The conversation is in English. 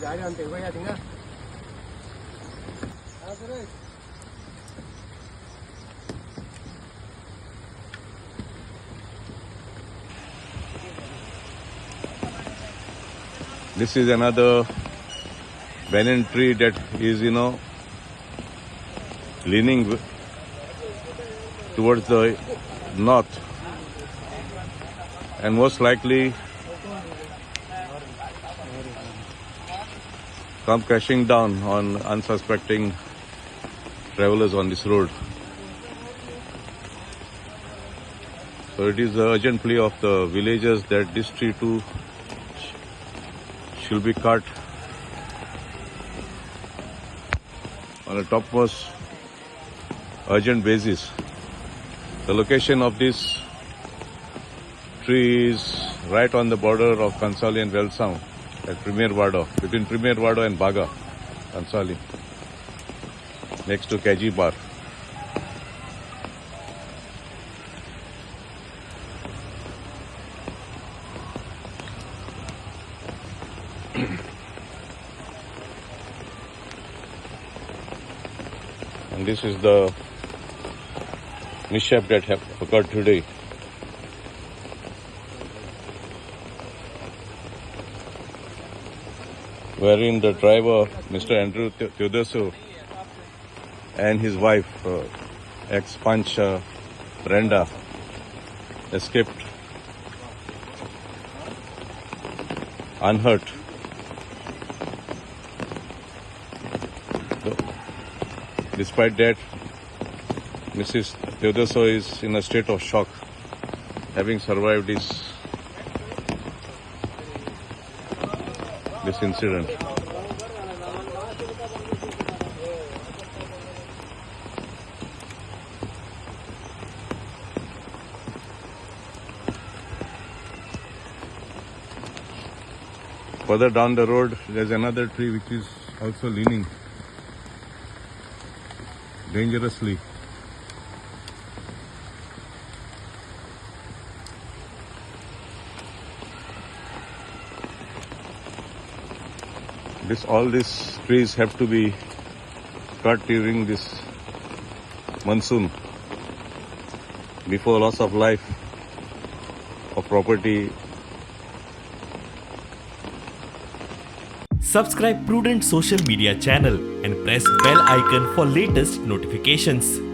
गाड़ी हम तेरे को याद ना This is another banyan tree that is, leaning towards the north, and most likely come crashing down on unsuspecting travelers on this road. So it is the urgent plea of the villagers that this tree too should be cut on a topmost urgent basis. The location of this tree is right on the border of Kansali and Velsound at Premier Wado, between Premier Wado and Baga, Kansali, next to Kaji Bar. And this is the mishap that occurred today. Wherein the driver, Mr. Andrew Theodoso, and his wife, ex-Panch Brenda, escaped unhurt. Despite that, Mrs. Theodoso is in a state of shock, having survived this incident. Further down the road, there's another tree which is also leaning dangerously. All these trees have to be cut during this monsoon before loss of life or property. Subscribe Prudent social media channel and press bell icon for latest notifications.